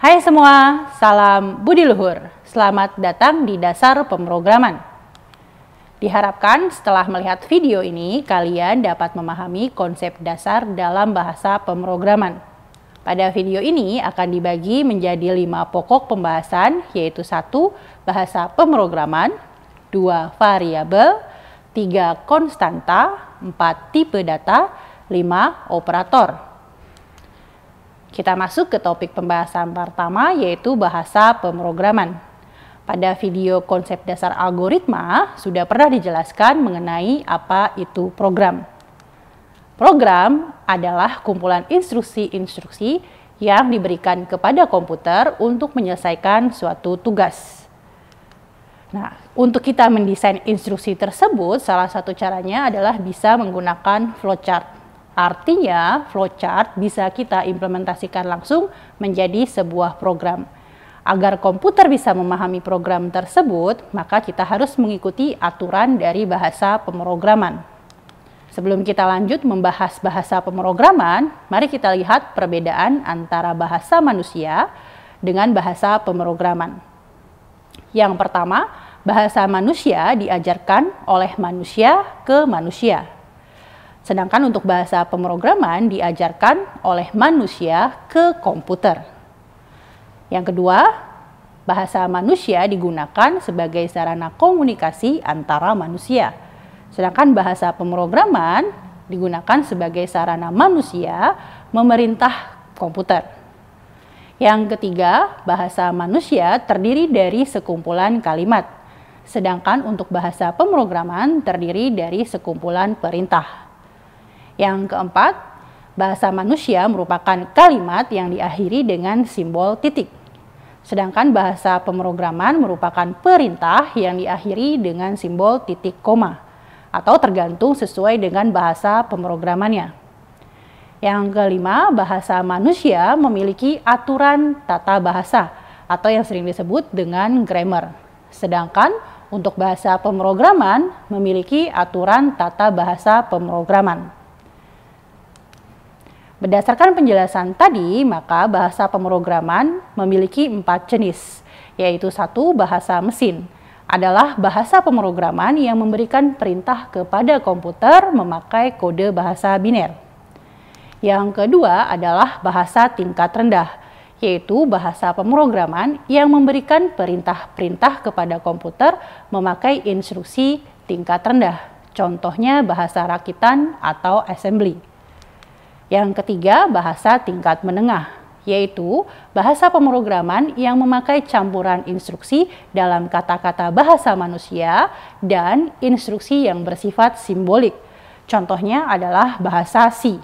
Hai semua, salam budi luhur. Selamat datang di Dasar Pemrograman. Diharapkan setelah melihat video ini, kalian dapat memahami konsep dasar dalam bahasa pemrograman. Pada video ini akan dibagi menjadi 5 pokok pembahasan, yaitu 1. Bahasa pemrograman, 2. Variabel, 3. Konstanta, 4. Tipe data, 5. Operator. Kita masuk ke topik pembahasan pertama, yaitu bahasa pemrograman. Pada video konsep dasar algoritma, sudah pernah dijelaskan mengenai apa itu program. Program adalah kumpulan instruksi-instruksi yang diberikan kepada komputer untuk menyelesaikan suatu tugas. Nah, untuk kita mendesain instruksi tersebut, salah satu caranya adalah bisa menggunakan flowchart. Artinya, flowchart bisa kita implementasikan langsung menjadi sebuah program. Agar komputer bisa memahami program tersebut, maka kita harus mengikuti aturan dari bahasa pemrograman. Sebelum kita lanjut membahas bahasa pemrograman, mari kita lihat perbedaan antara bahasa manusia dengan bahasa pemrograman. Yang pertama, bahasa manusia diajarkan oleh manusia ke manusia. Sedangkan untuk bahasa pemrograman diajarkan oleh manusia ke komputer. Yang kedua, bahasa manusia digunakan sebagai sarana komunikasi antara manusia. Sedangkan bahasa pemrograman digunakan sebagai sarana manusia memerintah komputer. Yang ketiga, bahasa manusia terdiri dari sekumpulan kalimat. Sedangkan untuk bahasa pemrograman terdiri dari sekumpulan perintah. Yang keempat, bahasa manusia merupakan kalimat yang diakhiri dengan simbol titik. Sedangkan bahasa pemrograman merupakan perintah yang diakhiri dengan simbol titik koma, atau tergantung sesuai dengan bahasa pemrogramannya. Yang kelima, bahasa manusia memiliki aturan tata bahasa, atau yang sering disebut dengan grammar. Sedangkan untuk bahasa pemrograman memiliki aturan tata bahasa pemrograman. Berdasarkan penjelasan tadi, maka bahasa pemrograman memiliki 4 jenis, yaitu 1. Bahasa mesin adalah bahasa pemrograman yang memberikan perintah kepada komputer memakai kode bahasa biner. Yang kedua adalah bahasa tingkat rendah, yaitu bahasa pemrograman yang memberikan perintah-perintah kepada komputer memakai instruksi tingkat rendah, contohnya bahasa rakitan atau assembly. Yang ketiga, bahasa tingkat menengah, yaitu bahasa pemrograman yang memakai campuran instruksi dalam kata-kata bahasa manusia dan instruksi yang bersifat simbolik. Contohnya adalah bahasa C.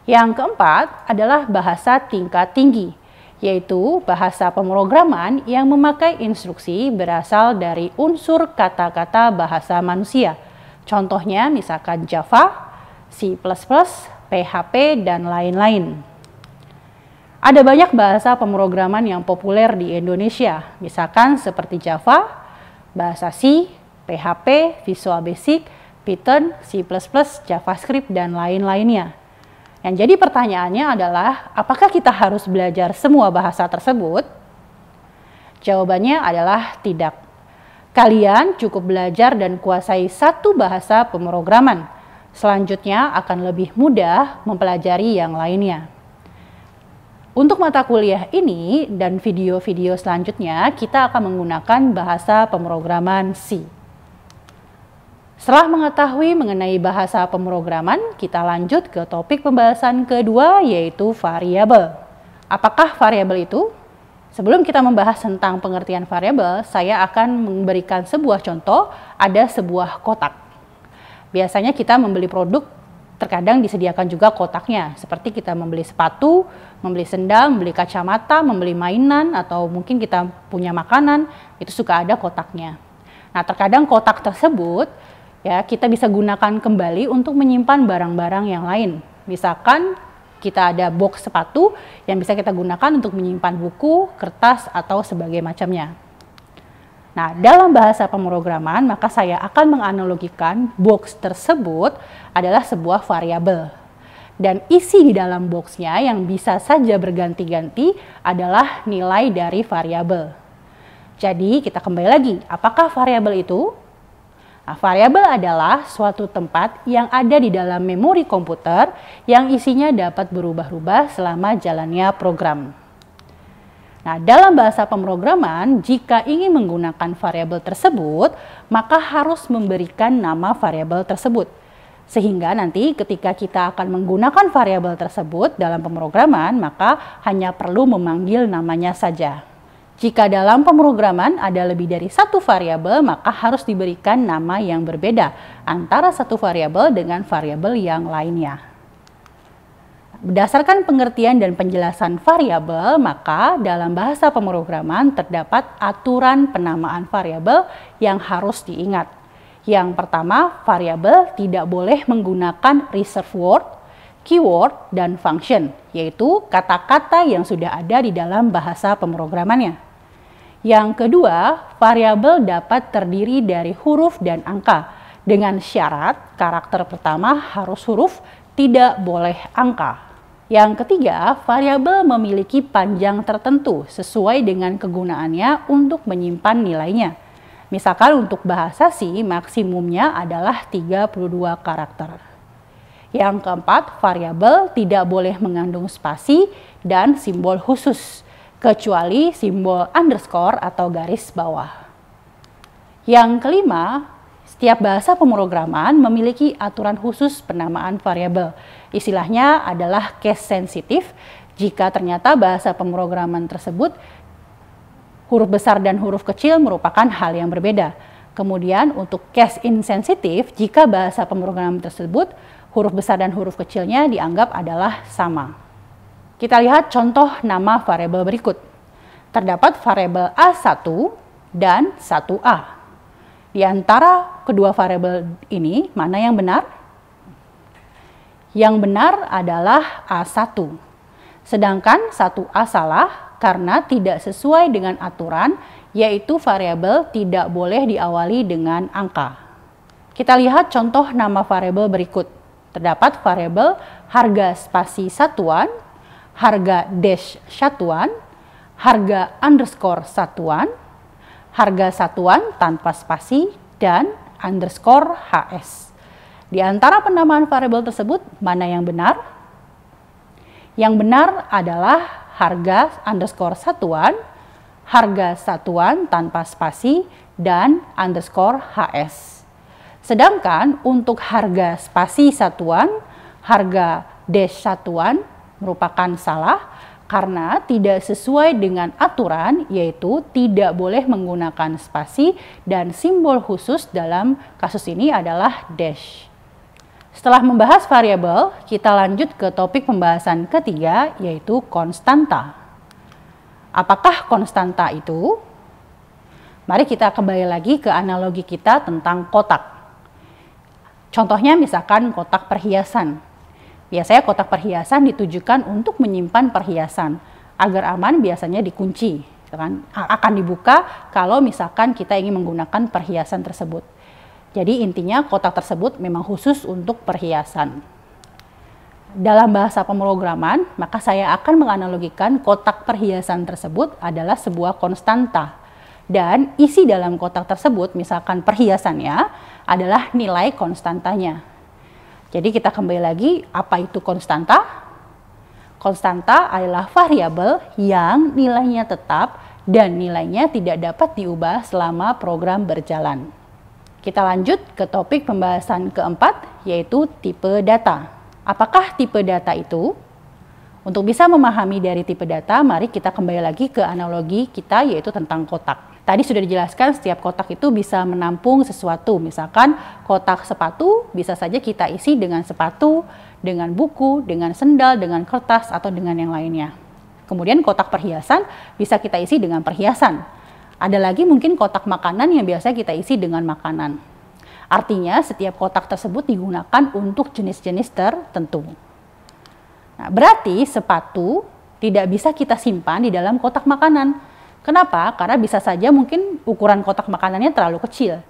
Yang keempat adalah bahasa tingkat tinggi, yaitu bahasa pemrograman yang memakai instruksi berasal dari unsur kata-kata bahasa manusia. Contohnya misalkan Java, C++, PHP, dan lain-lain. Ada banyak bahasa pemrograman yang populer di Indonesia, misalkan seperti Java, bahasa C, PHP, Visual Basic, Python, C++, JavaScript, dan lain-lainnya. Yang jadi pertanyaannya adalah, apakah kita harus belajar semua bahasa tersebut? Jawabannya adalah tidak. Kalian cukup belajar dan kuasai 1 bahasa pemrograman. Selanjutnya akan lebih mudah mempelajari yang lainnya. Untuk mata kuliah ini dan video-video selanjutnya, kita akan menggunakan bahasa pemrograman C. Setelah mengetahui mengenai bahasa pemrograman, kita lanjut ke topik pembahasan kedua, yaitu variabel. Apakah variabel itu? Sebelum kita membahas tentang pengertian variabel, saya akan memberikan sebuah contoh, ada sebuah kotak. Biasanya kita membeli produk, terkadang disediakan juga kotaknya. Seperti kita membeli sepatu, membeli sendal, membeli kacamata, membeli mainan, atau mungkin kita punya makanan, itu suka ada kotaknya. Nah, terkadang kotak tersebut ya kita bisa gunakan kembali untuk menyimpan barang-barang yang lain. Misalkan kita ada box sepatu yang bisa kita gunakan untuk menyimpan buku, kertas, atau sebagai macamnya. Nah, dalam bahasa pemrograman, maka saya akan menganalogikan box tersebut adalah sebuah variabel. Dan isi di dalam boxnya yang bisa saja berganti-ganti adalah nilai dari variabel. Jadi kita kembali lagi, apakah variabel itu? Nah, variabel adalah suatu tempat yang ada di dalam memori komputer yang isinya dapat berubah-ubah selama jalannya program. Nah, dalam bahasa pemrograman, jika ingin menggunakan variabel tersebut, maka harus memberikan nama variabel tersebut. Sehingga nanti ketika kita akan menggunakan variabel tersebut dalam pemrograman, maka hanya perlu memanggil namanya saja. Jika dalam pemrograman ada lebih dari satu variabel, maka harus diberikan nama yang berbeda antara satu variabel dengan variabel yang lainnya. Berdasarkan pengertian dan penjelasan variabel, maka dalam bahasa pemrograman terdapat aturan penamaan variabel yang harus diingat. Yang pertama, variabel tidak boleh menggunakan reserved word, keyword, dan function, yaitu kata-kata yang sudah ada di dalam bahasa pemrogramannya. Yang kedua, variabel dapat terdiri dari huruf dan angka, dengan syarat karakter pertama harus huruf, tidak boleh angka. Yang ketiga, variabel memiliki panjang tertentu sesuai dengan kegunaannya untuk menyimpan nilainya. Misalkan untuk bahasa C, maksimumnya adalah 32 karakter. Yang keempat, variabel tidak boleh mengandung spasi dan simbol khusus, kecuali simbol underscore atau garis bawah. Yang kelima, setiap bahasa pemrograman memiliki aturan khusus penamaan variabel. Istilahnya adalah case sensitif jika ternyata bahasa pemrograman tersebut huruf besar dan huruf kecil merupakan hal yang berbeda. Kemudian untuk case insensitif, jika bahasa pemrograman tersebut huruf besar dan huruf kecilnya dianggap adalah sama. Kita lihat contoh nama variabel berikut. Terdapat variabel A1 dan 1A. Di antara kedua variabel ini, mana yang benar? Yang benar adalah A1. Sedangkan 1A salah karena tidak sesuai dengan aturan, yaitu variabel tidak boleh diawali dengan angka. Kita lihat contoh nama variabel berikut. Terdapat variabel harga spasi satuan, harga dash satuan, harga underscore satuan, harga satuan tanpa spasi, dan underscore HS. Di antara penamaan variabel tersebut, mana yang benar? Yang benar adalah harga underscore satuan, harga satuan tanpa spasi, dan underscore HS. Sedangkan untuk harga spasi satuan, harga dash satuan merupakan salah karena tidak sesuai dengan aturan, yaitu tidak boleh menggunakan spasi dan simbol khusus dalam kasus ini adalah dash. Setelah membahas variabel, kita lanjut ke topik pembahasan ketiga, yaitu konstanta. Apakah konstanta itu? Mari kita kembali lagi ke analogi kita tentang kotak. Contohnya misalkan kotak perhiasan. Biasanya kotak perhiasan ditujukan untuk menyimpan perhiasan. Agar aman biasanya dikunci. Akan dibuka kalau misalkan kita ingin menggunakan perhiasan tersebut. Jadi intinya kotak tersebut memang khusus untuk perhiasan. Dalam bahasa pemrograman, maka saya akan menganalogikan kotak perhiasan tersebut adalah sebuah konstanta. Dan isi dalam kotak tersebut, misalkan perhiasannya, adalah nilai konstantanya. Jadi kita kembali lagi, apa itu konstanta? Konstanta adalah variabel yang nilainya tetap dan nilainya tidak dapat diubah selama program berjalan. Kita lanjut ke topik pembahasan keempat, yaitu tipe data. Apakah tipe data itu? Untuk bisa memahami dari tipe data, mari kita kembali lagi ke analogi kita, yaitu tentang kotak. Tadi sudah dijelaskan setiap kotak itu bisa menampung sesuatu. Misalkan kotak sepatu bisa saja kita isi dengan sepatu, dengan buku, dengan sendal, dengan kertas, atau dengan yang lainnya. Kemudian kotak perhiasan bisa kita isi dengan perhiasan. Ada lagi mungkin kotak makanan yang biasa kita isi dengan makanan. Artinya setiap kotak tersebut digunakan untuk jenis-jenis tertentu. Nah, berarti sepatu tidak bisa kita simpan di dalam kotak makanan. Kenapa? Karena bisa saja mungkin ukuran kotak makanannya terlalu kecil.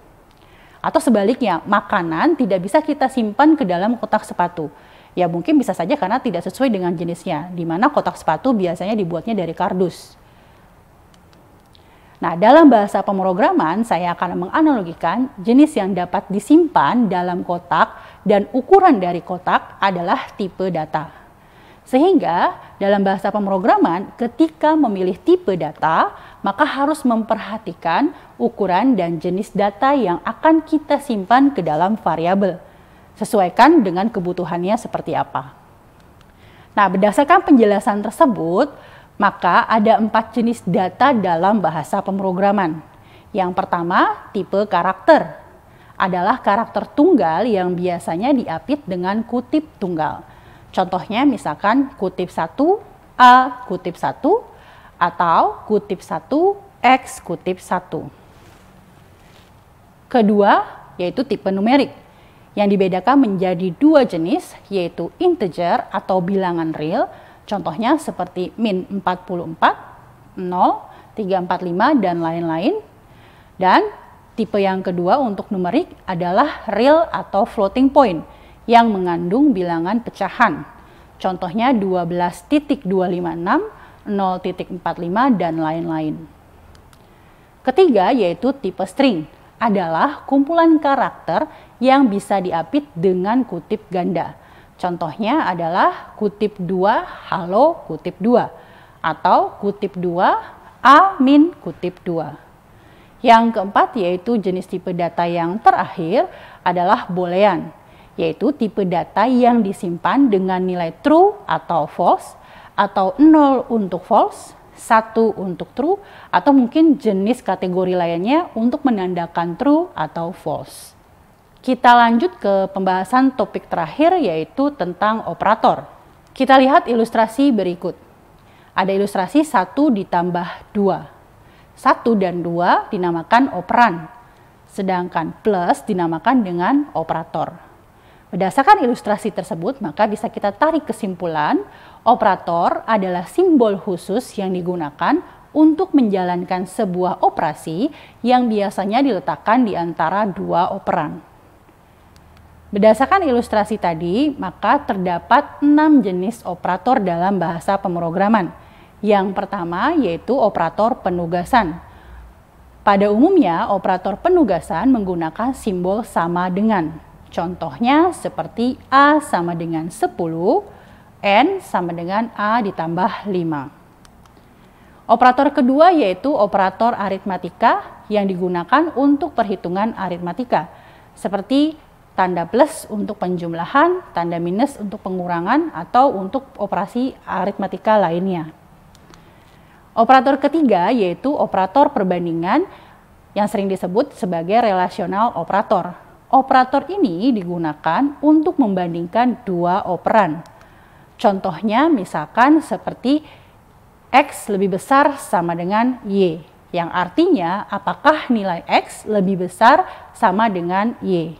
Atau sebaliknya, makanan tidak bisa kita simpan ke dalam kotak sepatu. Ya mungkin bisa saja karena tidak sesuai dengan jenisnya, di mana kotak sepatu biasanya dibuatnya dari kardus. Nah, dalam bahasa pemrograman, saya akan menganalogikan jenis yang dapat disimpan dalam kotak dan ukuran dari kotak adalah tipe data. Sehingga, dalam bahasa pemrograman, ketika memilih tipe data, maka harus memperhatikan ukuran dan jenis data yang akan kita simpan ke dalam variabel. Sesuaikan dengan kebutuhannya seperti apa. Nah, berdasarkan penjelasan tersebut, maka ada 4 jenis data dalam bahasa pemrograman. Yang pertama, tipe karakter. Adalah karakter tunggal yang biasanya diapit dengan kutip tunggal. Contohnya misalkan kutip 1, A kutip 1, atau kutip 1, X kutip 1. Kedua, yaitu tipe numerik. Yang dibedakan menjadi 2 jenis, yaitu integer atau bilangan real. Contohnya seperti min 44, 0, 345, dan lain-lain. Dan tipe yang kedua untuk numerik adalah real atau floating point yang mengandung bilangan pecahan. Contohnya 12.256, 0.45, dan lain-lain. Ketiga yaitu tipe string, adalah kumpulan karakter yang bisa diapit dengan kutip ganda. Contohnya adalah kutip 2 halo kutip 2 atau kutip 2 A min kutip 2. Yang keempat yaitu jenis tipe data yang terakhir adalah boolean, yaitu tipe data yang disimpan dengan nilai true atau false, atau 0 untuk false, 1 untuk true, atau mungkin jenis kategori lainnya untuk menandakan true atau false. Kita lanjut ke pembahasan topik terakhir yaitu tentang operator. Kita lihat ilustrasi berikut. Ada ilustrasi 1 ditambah 2. 1 dan 2 dinamakan operan, sedangkan plus dinamakan dengan operator. Berdasarkan ilustrasi tersebut, maka bisa kita tarik kesimpulan, operator adalah simbol khusus yang digunakan untuk menjalankan sebuah operasi yang biasanya diletakkan di antara 2 operan. Berdasarkan ilustrasi tadi, maka terdapat 6 jenis operator dalam bahasa pemrograman. Yang pertama yaitu operator penugasan. Pada umumnya, operator penugasan menggunakan simbol sama dengan. Contohnya seperti A sama dengan 10, N sama dengan A ditambah 5. Operator kedua yaitu operator aritmatika yang digunakan untuk perhitungan aritmatika. Seperti tanda plus untuk penjumlahan, tanda minus untuk pengurangan, atau untuk operasi aritmatika lainnya. Operator ketiga yaitu operator perbandingan yang sering disebut sebagai relational operator. Operator ini digunakan untuk membandingkan 2 operan. Contohnya misalkan seperti X lebih besar sama dengan Y, yang artinya apakah nilai X lebih besar sama dengan Y.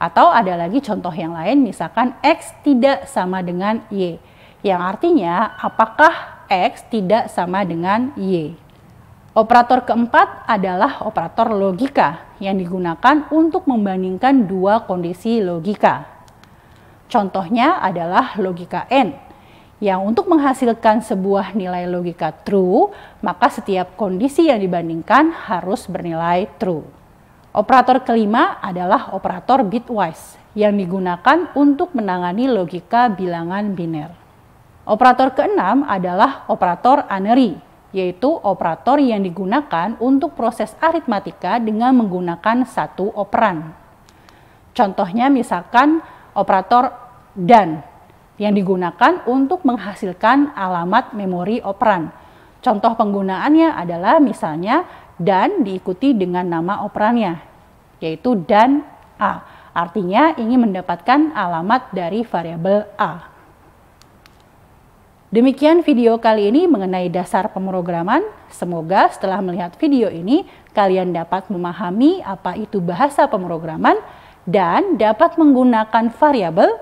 Atau ada lagi contoh yang lain, misalkan X tidak sama dengan Y, yang artinya apakah X tidak sama dengan Y. Operator keempat adalah operator logika yang digunakan untuk membandingkan 2 kondisi logika. Contohnya adalah logika AND, yang untuk menghasilkan sebuah nilai logika true, maka setiap kondisi yang dibandingkan harus bernilai true. Operator kelima adalah operator bitwise yang digunakan untuk menangani logika bilangan biner. Operator keenam adalah operator unary, yaitu operator yang digunakan untuk proses aritmatika dengan menggunakan 1 operan. Contohnya misalkan operator dan yang digunakan untuk menghasilkan alamat memori operan. Contoh penggunaannya adalah misalnya dan diikuti dengan nama operannya, yaitu dan A. Artinya ingin mendapatkan alamat dari variabel A. Demikian video kali ini mengenai dasar pemrograman. Semoga setelah melihat video ini, kalian dapat memahami apa itu bahasa pemrograman dan dapat menggunakan variabel,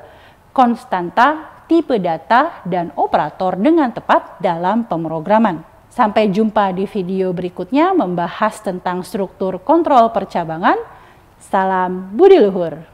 konstanta, tipe data, dan operator dengan tepat dalam pemrograman. Sampai jumpa di video berikutnya membahas tentang struktur kontrol percabangan. Salam budi luhur.